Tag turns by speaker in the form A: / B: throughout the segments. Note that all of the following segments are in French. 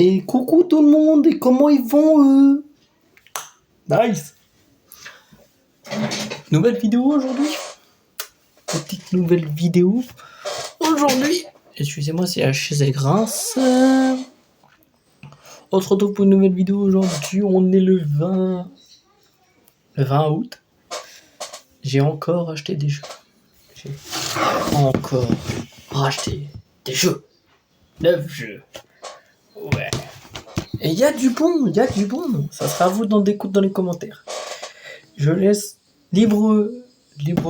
A: Et coucou tout le monde, et comment ils vont eux? Nice. Nouvelle vidéo aujourd'hui. Petite nouvelle vidéo. Aujourd'hui, excusez-moi si la chaise elle grince. On se retrouve pour une nouvelle vidéo aujourd'hui. On est le 20 août. J'ai encore acheté des jeux. J'ai encore racheté des jeux. 9 jeux. Ouais. Et il y a du bon, Ça sera à vous d'en découdre dans les commentaires. Je laisse libre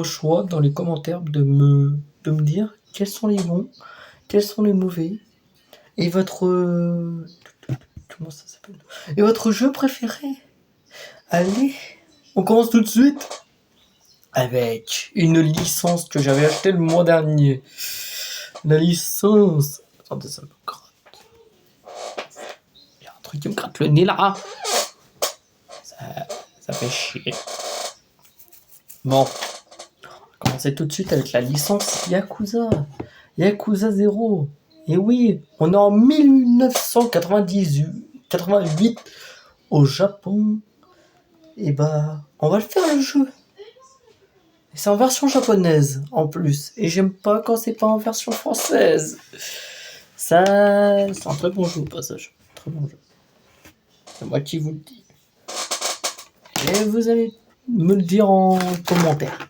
A: choix dans les commentaires de me dire quels sont les bons, quels sont les mauvais, et votre comment ça s'appelle? Et votre jeu préféré. Allez, on commence tout de suite avec une licence que j'avais achetée le mois dernier. La licence. Attendez, ça me gratte. Il y a un truc qui me gratte le nez là. Ça fait chier. Bon, on va commencer tout de suite avec la licence Yakuza. Yakuza 0. Et oui, on est en 1988 au Japon. Et bah, on va le faire le jeu. Et c'est en version japonaise en plus. Et j'aime pas quand c'est pas en version française. Ça, c'est un très bon jeu au passage. Très bon jeu. C'est moi qui vous le dis. Et vous allez me le dire en commentaire.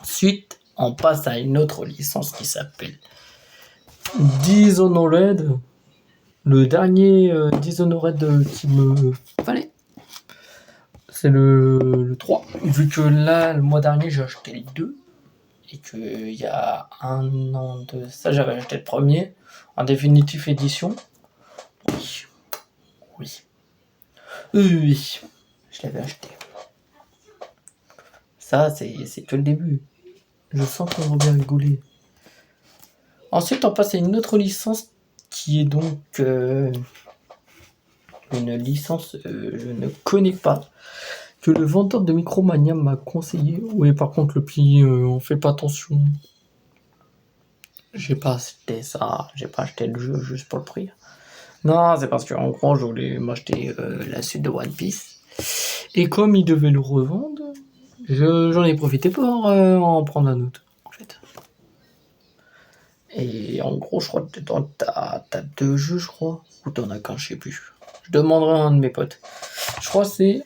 A: Ensuite, on passe à une autre licence qui s'appelle Dishonored. Le dernier Dishonored qui me fallait. C'est le 3. Vu que là, le mois dernier, j'ai acheté les deux. Et qu'il y a un an de ça, j'avais acheté le premier. En définitive édition. Oui. Oui. Je l'avais acheté. Ça, c'est que le début. Je sens qu'on va bien rigoler. Ensuite, on passe à une autre licence qui est donc une licence je ne connais pas, que le vendeur de Micromania m'a conseillé. Oui, par contre, le prix, on fait pas attention. J'ai pas acheté ça, j'ai pas acheté le jeu juste pour le prix. Non, c'est parce qu'en gros, je voulais m'acheter la suite de One Piece. Et comme il devait le revendre, j'en ai profité pour en prendre un autre, en fait. Et en gros, je crois que t'as deux jeux, je crois. Ou t'en as qu'un, je sais plus. Je demanderai à un de mes potes. Je crois que c'est...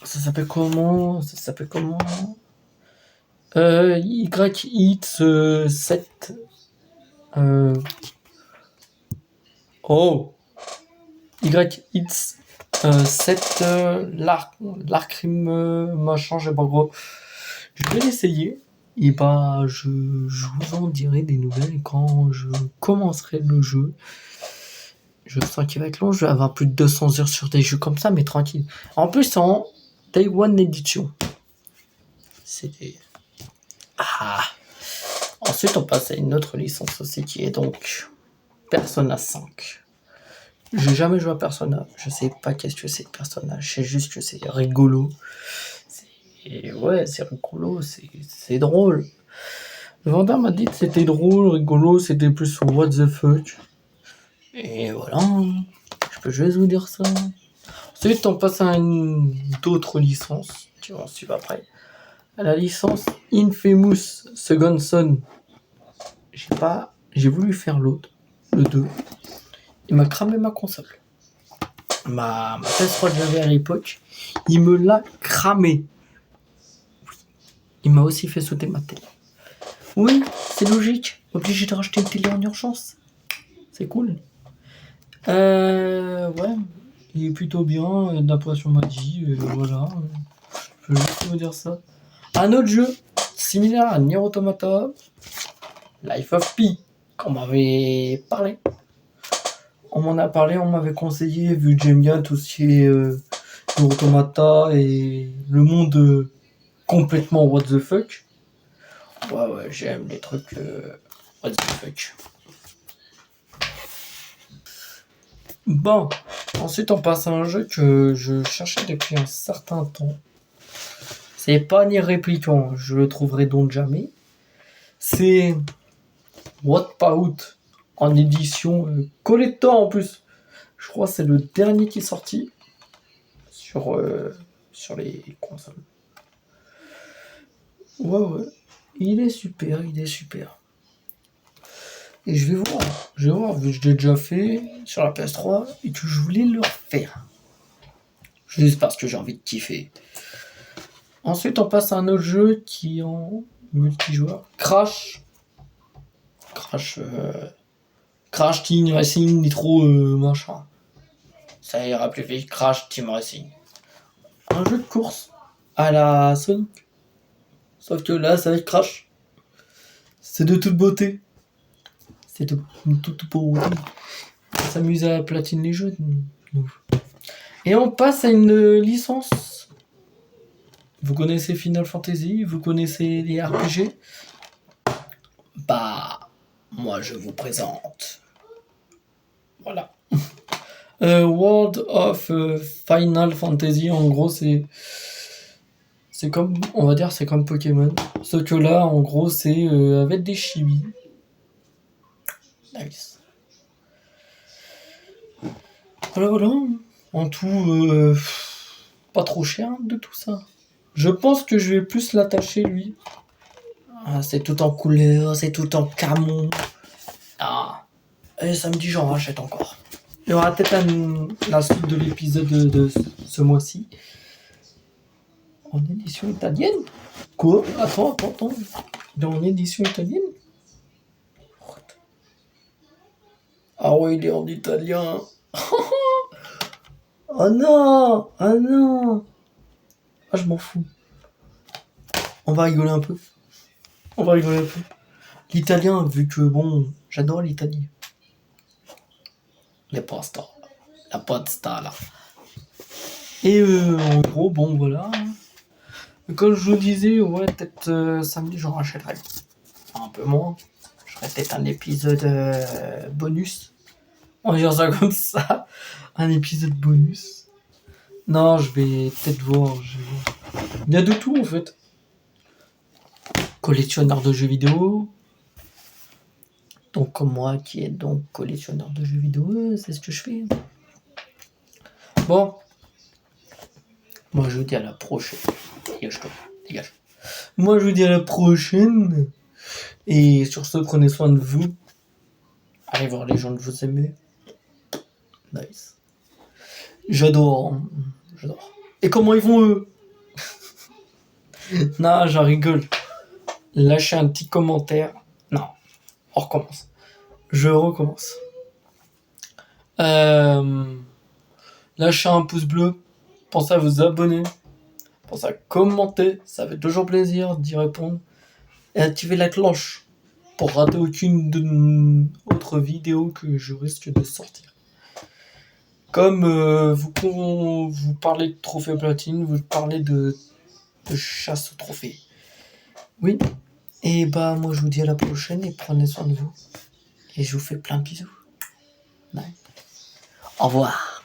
A: Ça s'appelle comment YX7. Oh YX7 l'Arcrime machin, j'ai pas gros. Je vais l'essayer. Et bah je vous en dirai des nouvelles quand je commencerai le jeu. Je sens qu'il va être long, je vais avoir plus de 200 heures sur des jeux comme ça, mais tranquille. En plus, c'est en Day One Edition. C'était... Ah. Ensuite, on passe à une autre licence aussi qui est donc Persona 5. J'ai jamais joué à Persona. Je sais pas qu'est-ce que c'est Persona. Je sais juste que c'est rigolo. Ouais, c'est rigolo, c'est drôle. Le vendeur m'a dit que c'était drôle, rigolo, c'était plus what the fuck. Et voilà, je peux juste vous dire ça. Ensuite, on passe à une autre licence, qui va suivre après. À la licence Infamous Second Son. J'ai voulu faire l'autre, le 2. Il m'a cramé ma console. Ma PS3 que j'avais à l'époque, il me l'a cramé. Il m'a aussi fait sauter ma télé. Oui, c'est logique. Obligé de racheter une télé en urgence. C'est cool. Ouais. Il est plutôt bien, d'après ce qu'on m'a dit. Voilà. Je peux juste vous dire ça. Un autre jeu, similaire à Nier Automata, Life of Pi, qu'on m'avait parlé. On m'en a parlé, on m'avait conseillé, vu que j'aime bien tout ce qui est Nier Automata et le monde complètement what the fuck. Ouais, j'aime les trucs what the fuck. Bon, ensuite on passe à un jeu que je cherchais depuis un certain temps. C'est pas Nier Replicant, je le trouverai donc jamais. C'est Wipeout en édition collector en plus. Je crois que c'est le dernier qui est sorti sur les consoles. Ouais. Il est super. Et je vais voir, vu que je l'ai déjà fait sur la PS3 et que je voulais le refaire. Juste parce que j'ai envie de kiffer. Ensuite, on passe à un autre jeu qui est en multijoueur. Crash Team Racing Nitro machin. Ça ira plus vite. Crash Team Racing. Un jeu de course à la Sonic. Sauf que là, ça va être Crash. C'est de toute beauté. C'est de toute beauté. On s'amuse à platiner les jeux. Et on passe à une licence. Vous connaissez Final Fantasy, vous connaissez les RPG. Bah, moi je vous présente. Voilà. World of Final Fantasy, en gros, c'est comme, on va dire, c'est comme Pokémon. Sauf que là, en gros, c'est avec des chibis. Nice. Voilà. En tout, pas trop cher de tout ça. Je pense que je vais plus l'attacher, lui. Ah, c'est tout en couleur, c'est tout en camon. Ah. Et samedi, j'en rachète encore. Il y aura peut-être la suite de l'épisode de ce mois-ci. En édition italienne. Quoi? Attends. En édition italienne? Ah ouais, il est en italien. Oh non. Ah, je m'en fous. On va rigoler un peu. L'italien, vu que, bon, j'adore l'Italie. La pasta, là. Et en gros, bon, voilà. Comme je vous disais, ouais, peut-être samedi, j'en rachèterai. Un peu moins. Je ferai peut-être un épisode bonus. On va dire ça comme ça. Un épisode bonus. Non, je vais peut-être voir. Il y a de tout, en fait. Collectionneur de jeux vidéo. Donc, comme moi, qui est donc collectionneur de jeux vidéo, c'est ce que je fais. Bon. Moi, je vous dis à la prochaine. Dégage. Moi, je vous dis à la prochaine. Et sur ce, prenez soin de vous. Allez voir les gens que vous aimez. Nice. J'adore. Et comment ils vont, eux? Non, j'en rigole. Lâchez un petit commentaire. Non, on recommence. Je recommence. Lâchez un pouce bleu. Pensez à vous abonner. Pensez à commenter. Ça fait toujours plaisir d'y répondre. Et activez la cloche pour rater aucune autre vidéo que je risque de sortir. Comme vous parlez de trophée platine, vous parlez de chasse au trophée. Oui. Et bah moi je vous dis à la prochaine et prenez soin de vous. Et je vous fais plein de bisous. Bye. Au revoir.